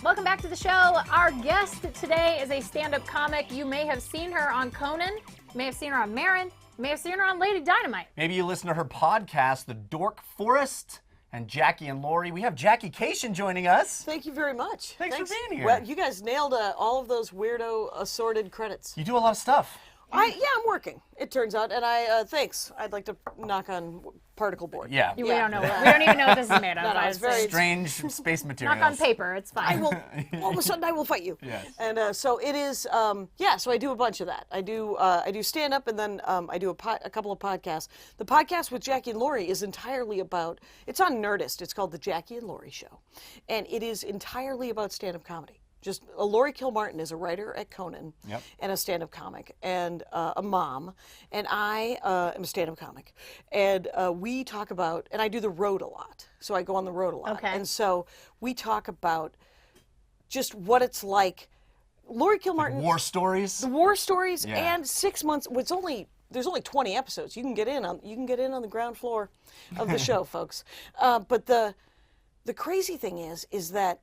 Welcome back to the show. Our guest today is a stand-up comic. You may have seen her on Conan, you may have seen her on Maron, you may have seen her on Lady Dynamite. Maybe you listen to her podcast, The Dork Forest, and Jackie and Lori. We have Jackie Kashian joining us. Thanks very much. Thanks for being here. Well, you guys nailed all of those weirdo assorted credits. You do a lot of stuff. I'm working, it turns out, and thanks. I'd like to knock on particle board. Yeah. We don't know. We don't even know what this is made of. No, it's very strange space materials. Knock on paper. It's fine. All of a sudden, I will fight you. Yes. And so it is. So I do a bunch of that. I do stand up, and then I do a couple of podcasts. The podcast with Jackie and Lori is entirely about. It's on Nerdist. It's called the Jackie and Lori Show, and it is entirely about stand-up comedy. Just Lori Kilmartin is a writer at Conan and a stand-up comic and a mom, and I am a stand-up comic, and we talk about, and I do the road a lot, so I go on the road a lot, and so we talk about just what it's like. Lori Kilmartin, War stories. the war stories, and 6 months. There's only 20 episodes. You can get in on the ground floor of the show, folks. But the crazy thing is that.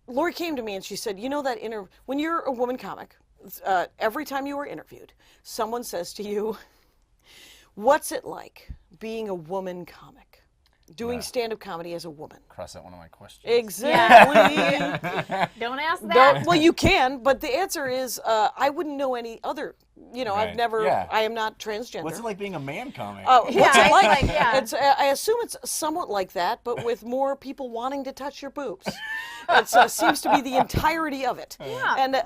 Lori came to me and she said, you know that when you're a woman comic, every time you are interviewed, someone says to you, what's it like being a woman comic? Doing stand-up comedy as a woman. Cross out one of my questions. Exactly. Don't ask that. Well, you can, but the answer is I wouldn't know any other. I've never. Yeah. I am not transgender. What's it like being a man comic? What's it like? Yeah. I assume it's somewhat like that, but with more people wanting to touch your boobs. That seems to be the entirety of it. Yeah. And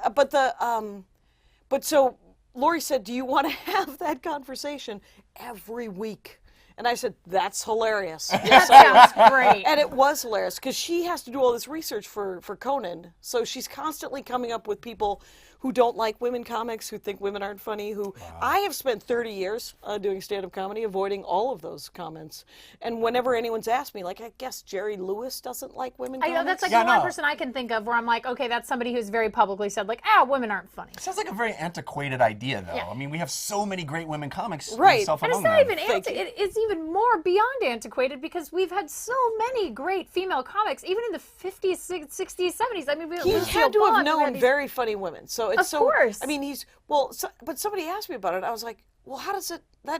but so Lori said, "Do you want to have that conversation every week?" And I said, "That's hilarious." That sounds great. And it was hilarious because she has to do all this research for Conan. So she's constantly coming up with people who don't like women comics, who think women aren't funny, I have spent 30 years doing stand-up comedy, avoiding all of those comments. And whenever anyone's asked me, like, I guess Jerry Lewis doesn't like women comics. I know, that's like the one person I can think of where I'm like, okay, that's somebody who's very publicly said, like, women aren't funny. Sounds like a very antiquated idea, though. Yeah. I mean, we have so many great women comics. Right. Yourself And it's among not them. even it's even more beyond antiquated because we've had so many great female comics, even in the 50s, 60s, 70s. I mean, He had to have known very funny women. So it's Of course. I mean, but somebody asked me about it. I was like, well, how does it, I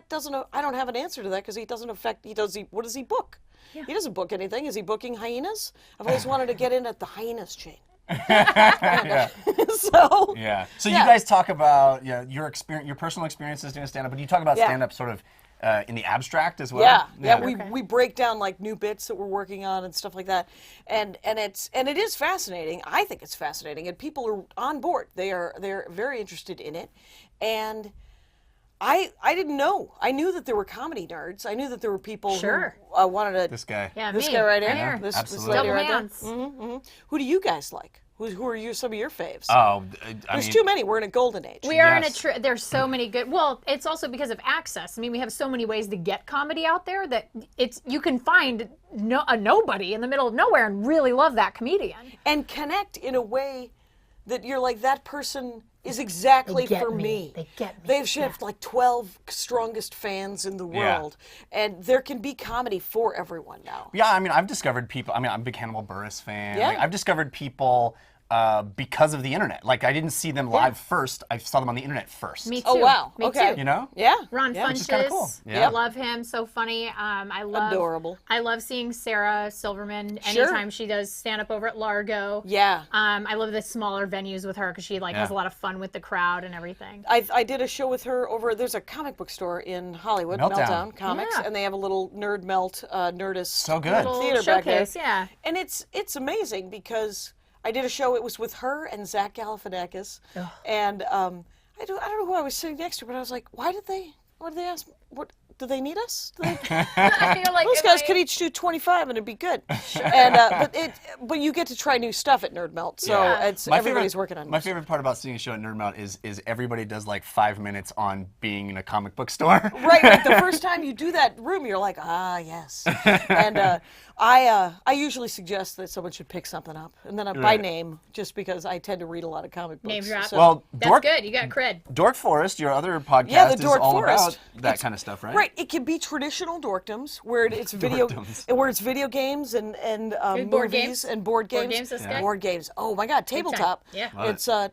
don't have an answer to that because what does he book? Yeah. He doesn't book anything. Is he booking hyenas? I've always wanted to get in at the hyenas chain. So you guys talk about your experience, your personal experiences doing stand-up, but you talk about stand-up sort of in the abstract as well. We break down like new bits that we're working on and stuff like that, and it is fascinating. I think it's fascinating, and people are on board. They're very interested in it, and I didn't know. I knew that there were comedy nerds. I knew that there were people who wanted to. This guy. Yeah, this me. guy right here. Yeah, This absolutely. lady Double right hands. there. Mm-hmm, mm-hmm. Who do you guys like? Who are some of your faves? Oh, There's too many. We're in a golden age. We are in a there's so many good. Well, it's also because of access. I mean, we have so many ways to get comedy out there that you can find a nobody in the middle of nowhere and really love that comedian and connect in a way that you're like, that person is exactly for me. They get me. They should have like 12 strongest fans in the world, and there can be comedy for everyone now. Yeah, I mean, I've discovered people. I mean, I'm a big Hannibal Buress fan. Yeah. Like, I've discovered people because of the internet. Like, I didn't see them live first. I saw them on the internet first. Me too. Oh, wow. Me Okay. too. You know? Yeah. Ron Funches. Which is kinda cool. I love him. So funny. I love. Adorable. I love seeing Sarah Silverman Sure. anytime she does stand up over at Largo. Yeah. I love the smaller venues with her because she has a lot of fun with the crowd and everything. I did a show with her there's a comic book store in Hollywood, Meltdown Comics, Yeah. and they have a little Nerd Melt, Nerdist So good. Little theater back there. showcase, yeah. And it's amazing because I did a show. It was with her and Zach Galifianakis, and I don't know who I was sitting next to, but I was like, what did they ask? What do they need us? You're like, Those guys could each do 25 and it'd be good. And but you get to try new stuff at Nerd Melt, so everybody's working on it. My favorite part about seeing a show at Nerd Melt is everybody does like 5 minutes on being in a comic book store. Right, like the first time you do that room, you're like, yes. And I usually suggest that someone should pick something up, and then by name, just because I tend to read a lot of comic books. Name drop. So- Well, That's good. You got cred. Dork Forest, your other podcast, Yeah, the is Dork all Forest. about that kind of stuff, right? Right. It can be traditional dorkdoms where it's video, where it's video games and board movies games? and board games. Board games this guy? Board games. Oh my God, tabletop. Yeah. It's I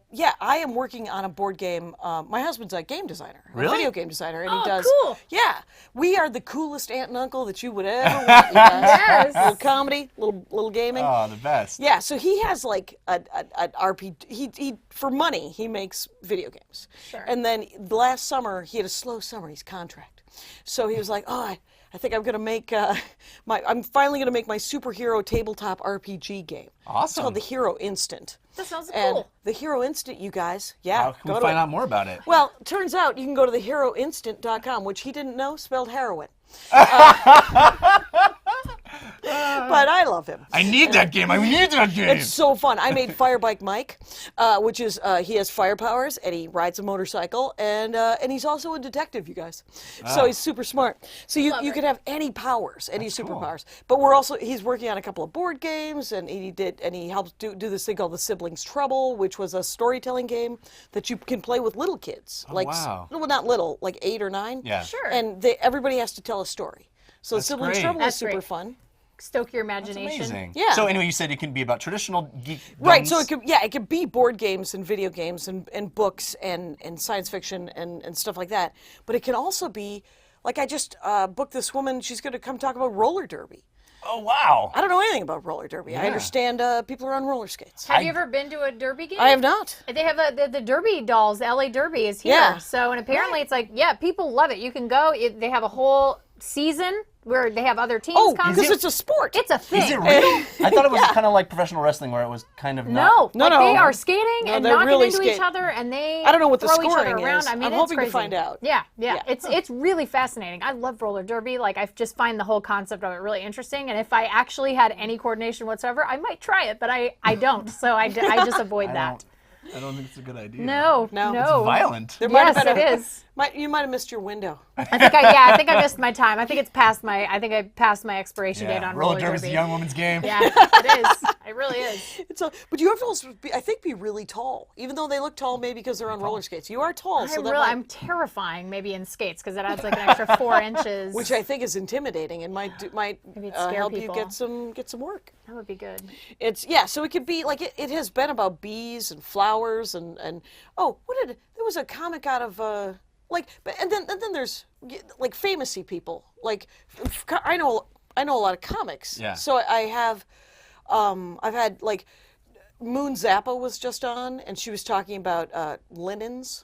am working on a board game. My husband's a game designer, Really? a video game designer, and Oh, he does. cool. Yeah, we are the coolest aunt and uncle that you would ever want. You guys. Yes. Little comedy, little gaming. Oh, the best. Yeah, so he has like an RPG. He for money he makes video games. Sure. And then last summer he had a slow summer. He's contract, so he was like, "Oh, I think I'm gonna make I'm finally gonna make my superhero tabletop RPG game. It's Awesome. called the Hero Instant. That sounds And cool. the Hero Instant, you guys, yeah, How can go we to find it. out more about it? Well, turns out you can go to theheroinstant.com, which he didn't know spelled heroin. But I love him. I need that game. I need that game. It's so fun. I made Firebike Mike, which is he has fire powers and he rides a motorcycle and he's also a detective, you guys. So he's super smart. So you could have any powers, any superpowers. But he's working on a couple of board games and he helped do this thing called the Siblings Trouble, which was a storytelling game that you can play with little kids, wow. well, not little, like 8 or 9. Yeah. Sure. And everybody has to tell a story. So Siblings great. Trouble is That's super great. fun. Stoke your That's imagination. amazing. Yeah. So anyway, you said it can be about traditional geek. Right, so it could be board games and video games and books and science fiction and stuff like that. But it can also be, like I just booked this woman, she's going to come talk about roller derby. Oh wow. I don't know anything about roller derby. I understand people are on roller skates. Have you ever been to a derby game? I have not. They have the Derby dolls. The LA Derby is here. Yeah. So, and apparently it's like, people love it. You can go. They have a whole season where they have other teams Oh, come. because it's a sport. It's a thing. Is it real? I thought it was kind of like professional wrestling, where it was kind of No, not. No. They are skating and they're knocking really into each other, and they I don't know what the throw each other scoring around. is. I mean, I'm it's hoping to crazy. find out. Yeah. Yeah. It's really fascinating. I love roller derby. Like, I just find the whole concept of it really interesting. And if I actually had any coordination whatsoever, I might try it, but I don't. So I just avoid that. I don't think it's a good idea. No. No. It's Violent. There might have Yes, been it is. You might have missed your window. I think I missed my time. I think I passed my expiration date on roller derby's derby. a young woman's game. Yeah, it is. It really is. But you have to also, I think, be really tall. Even though they look tall, maybe because they're on roller skates. You are tall, so I'm terrifying maybe in skates because it adds like an extra 4 inches. which I think is intimidating and might Maybe it'd scare help people. you get some work. That would be good. So it could be like it has been about bees and flowers and there was a comic out of and then there's like famous-y people, like I know a lot of comics. Yeah. So I have I've had like Moon Zappa was just on and she was talking about linens.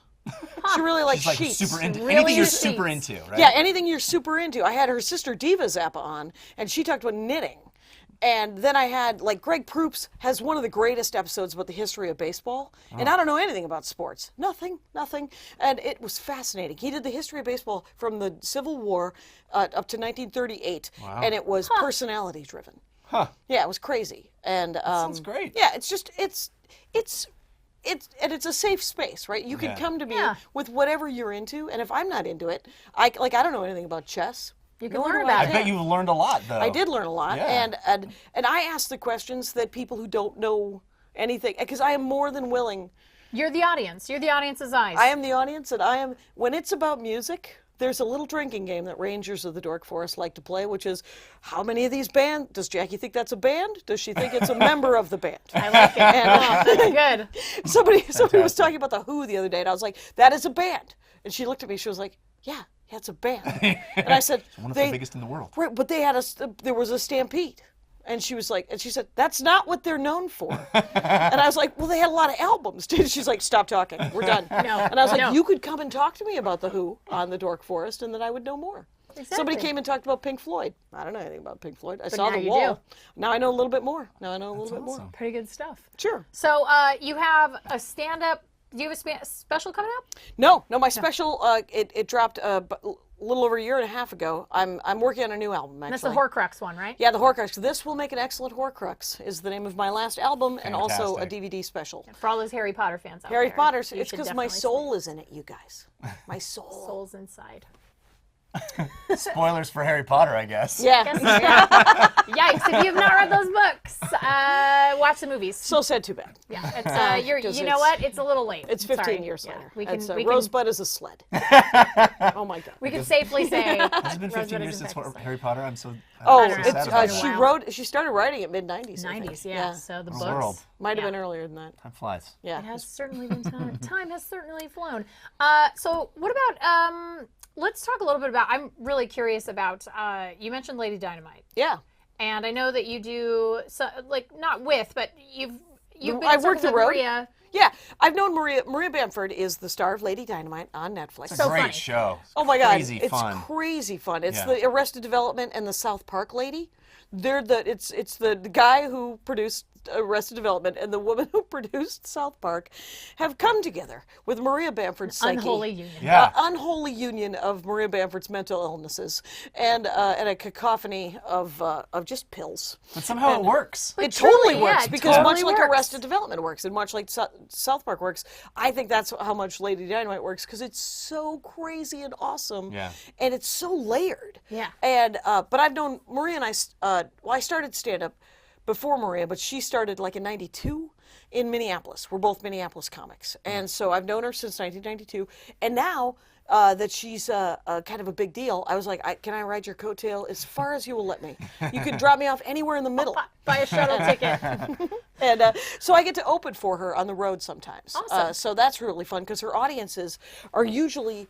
She really likes She's like sheets. super into Really anything you're into super sheets. into, right? Yeah, anything you're super into. I had her sister Diva Zappa on, and she talked about knitting. And then I had, like, Greg Proops has one of the greatest episodes about the history of baseball. And I don't know anything about sports. Nothing. And it was fascinating. He did the history of baseball from the Civil War up to 1938. Wow. And it was personality driven. Huh. Yeah, it was crazy. And Sounds great. Yeah, it's just, it's a safe space, right? You can Yeah. come to me Yeah. with whatever you're into. And if I'm not into it, I don't know anything about chess. You can Nor learn do about I it. bet you learned a lot, though. I did learn a lot, Yeah. and I ask the questions that people who don't know anything, because I am more than willing. You're the audience. You're the audience's eyes. I am the audience, and when it's about music, there's a little drinking game that Rangers of the Dork Forest like to play, which is, how many of these bands, does Jackie think that's a band? Does she think it's a member of the band? I like it. Oh, good. Somebody was talking about the Who the other day, and I was like, that is a band. And she looked at me, she was like, yeah, it's a band. And I said, One of the biggest in the world. right, but there was a stampede. And she said, that's not what they're known for. And I was like, well, they had a lot of albums. She's like, stop talking. We're done. No, And I was like, no. you could come and talk to me about the Who on the Dork Forest, and then I would know more. Exactly. Somebody came and talked about Pink Floyd. I don't know anything about Pink Floyd. I saw now The you Wall. do. Now I know a little bit more. More. awesome. Pretty good stuff. Sure. So you have a stand-up. Do you have a special coming up? No, my special, it dropped a little over a year and a half ago. I'm working on a new album, actually. That's the Horcrux one, right? Yeah, the Horcrux. This will make an excellent Horcrux is the name of my last album, and also a Fantastic. DVD special. For all those Harry Potter fans out Harry there. Potter. you It's should because my definitely soul is in it, you guys. My soul. Soul's inside. Spoilers for Harry Potter, I guess. Yeah. Yikes! If you've not read those books, watch the movies. So said, too bad. Yeah, it's you know what? It's a little late. It's 15 Sorry. years Yeah, later. we can, Rosebud is a sled. Oh my God. we can safely say. Has it been 15 Rosebud years is since in fact a Harry Potter? I'm so Oh, so know. sad about It's that. she started writing it mid-90s. 90s, yeah. So the books. world. Might have Yeah. been earlier than that. Time flies. Yeah. It has certainly been time. Time has certainly flown. So what about? Let's talk a little bit about. I'm really curious about. You mentioned Lady Dynamite, Yeah. and I know that you do not with, but you've been I in worked circles the with road. Maria. Yeah, I've known Maria. Maria Bamford is the star of Lady Dynamite on Netflix. It's a So great funny. show. Oh my God, Crazy it's fun. crazy fun. It's Yeah. the Arrested Development and the South Park lady. It's the guy who produced Arrested Development and the woman who produced South Park have come together with Maria Bamford's psyche. Unholy union. Yeah. Unholy union of Maria Bamford's mental illnesses and a cacophony of just pills. But somehow it works. It truly, totally yeah, works it because totally much like works. Arrested Development works and much like South Park works, I think that's how much Lady Dynamite works because it's so crazy and awesome, Yeah. and it's so layered. Yeah. And but I've known Maria and I. I started stand-up before Maria, but she started like in '92 in Minneapolis. We're both Minneapolis comics, and so I've known her since 1992, and now. That she's kind of a big deal. I was like, can I ride your coattail as far as you will let me? You can drop me off anywhere in the middle. Buy a shuttle ticket. And so I get to open for her on the road sometimes. Awesome. So that's really fun because her audiences are usually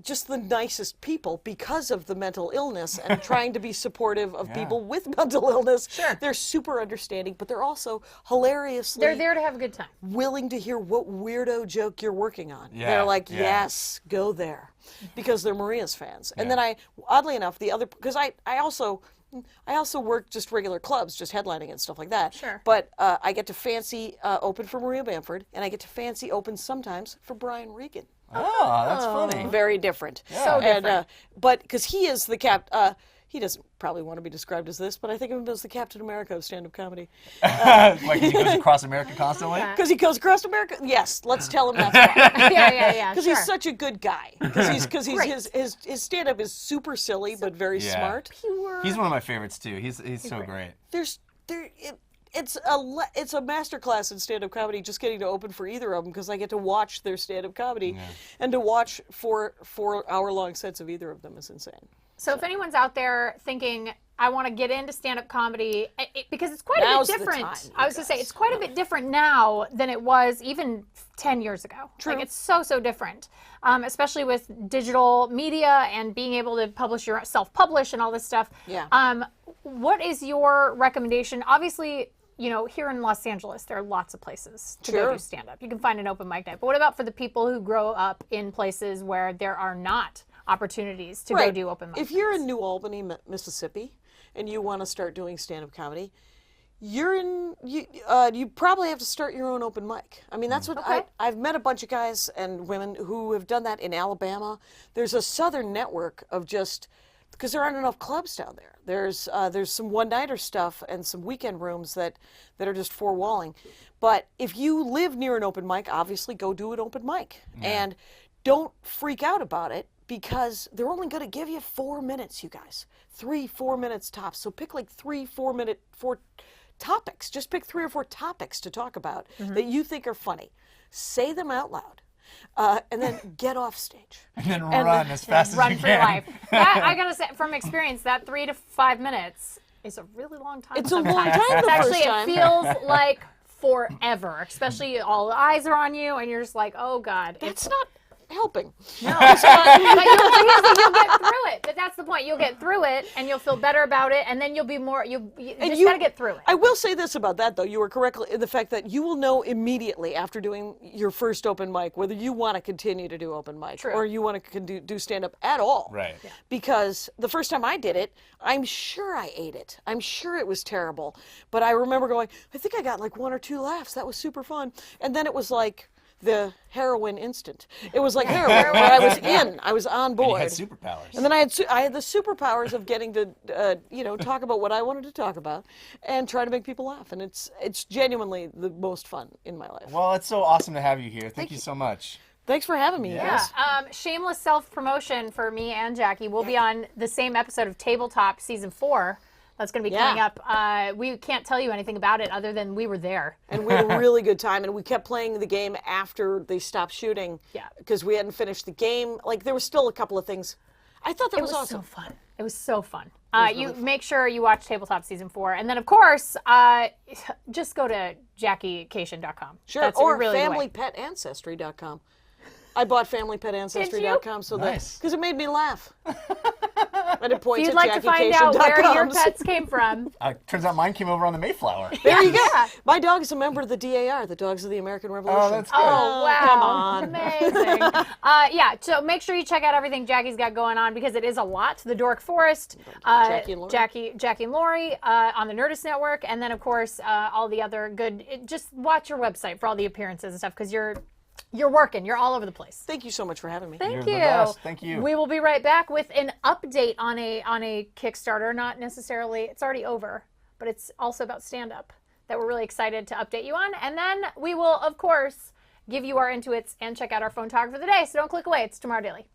just the nicest people because of the mental illness and trying to be supportive of people with mental illness. Sure. They're super understanding, but they're also hilariously They're there to have a good time. willing to hear what weirdo joke you're working on. Yeah, They're like, yeah. yes, go there, because they're Maria's fans. And then oddly enough, because I also work just regular clubs, just headlining and stuff like that. Sure. But I get to fancy open for Maria Bamford, and I get to fancy open sometimes for Brian Regan. Oh, that's funny. Very different. So different. And, but because he is the he doesn't probably want to be described as this, but I think of him as the Captain America of stand-up comedy. Like he goes across America constantly. Because he goes across America. Yes, let's tell him that's why. Yeah. Because Sure. he's such a good guy. Because his stand-up is super silly but very Yeah. smart. He's one of my favorites too. He's so great. It's a masterclass in stand-up comedy. Just getting to open for either of them because I get to watch their stand-up comedy, and to watch 4-hour-long sets of either of them is insane. So if anyone's out there thinking, I want to get into stand-up comedy, because it's quite Now's a the bit different. time, you I was going to say, guys. it's quite a bit different now than it was even 10 years ago. True. Like, it's so different, especially with digital media and being able to self-publish and all this stuff. Yeah. What is your recommendation? Obviously, here in Los Angeles, there are lots of places to go Sure. do stand-up. You can find an open mic night. But what about for the people who grow up in places where there are not opportunities to go do open mic If you're nights? in New Albany, Mississippi, and you want to start doing stand-up comedy, you probably have to start your own open mic. I mean, that's what Okay. I've met a bunch of guys and women who have done that in Alabama. There's a southern network of just because there aren't enough clubs down there. There's some one-nighter stuff and some weekend rooms that are just four-walling. But if you live near an open mic, obviously go do an open mic. And don't freak out about it because they're only going to give you 4 minutes, you guys. 3-4 minutes tops. So pick like 3-4 topics. Just pick 3 or 4 topics to talk about that you think are funny. Say them out loud. And then get off stage. And then run as fast as Run you for your can. life. That, I gotta say, from experience, that 3 to 5 minutes is a really long time. It's a long sometimes. time the It's actually, first time. it feels like forever, especially all the eyes are on you, and you're just like, oh God. That's not helping. No. But you'll get through it. But that's the point. You'll get through it, and you'll feel better about it, and then you'll be more. You just gotta get through it. I will say this about that, though. You were correct in the fact that you will know immediately after doing your first open mic whether you want to continue to do open mic True. or you want to do stand-up at all. Right. Yeah. Because the first time I did it, I'm sure I ate it. I'm sure it was terrible. But I remember going, I think I got like 1 or 2 laughs. That was super fun. And then it was like the heroin instant. It was like heroin where I was in. I was on And board. you had superpowers. And then I had the superpowers of getting to talk about what I wanted to talk about and try to make people laugh. And it's genuinely the most fun in my life. Well, it's so awesome to have you here. Thank you so much. Thanks for having me, you Yeah. guys. Shameless self-promotion for me and Jackie. We'll be on the same episode of Tabletop Season 4. That's going to be coming up. We can't tell you anything about it other than we were there. And we had a really good time, and we kept playing the game after they stopped shooting. Yeah. Because we hadn't finished the game. Like, there was still a couple of things. I thought that was awesome. So fun. It was so fun. You make sure you watch Tabletop Season 4. And then, of course, just go to JackieKashian.com. Sure, That's or really FamilyPetAncestry.com. I bought FamilyPetAncestry.com because it made me laugh. And it points If you'd like to find out where your pets came from. Turns out mine came over on the Mayflower. There you go. My dog is a member of the DAR, the Dogs of the American Revolution. Oh, that's good. Oh, wow. Come on. Amazing. So make sure you check out everything Jackie's got going on because it is a lot. The Dork Forest, Jackie and Laurie. Jackie and Laurie on the Nerdist Network, and then, of course, all the other good. Just watch your website for all the appearances and stuff because you're working. You're all over the place. Thank you so much for having me. Thank You're you. the best. Thank you. We will be right back with an update on a Kickstarter. Not necessarily, it's already over, but it's also about stand-up that we're really excited to update you on. And then we will, of course, give you our intuits and check out our phone talk for the day. So don't click away. It's Tomorrow Daily.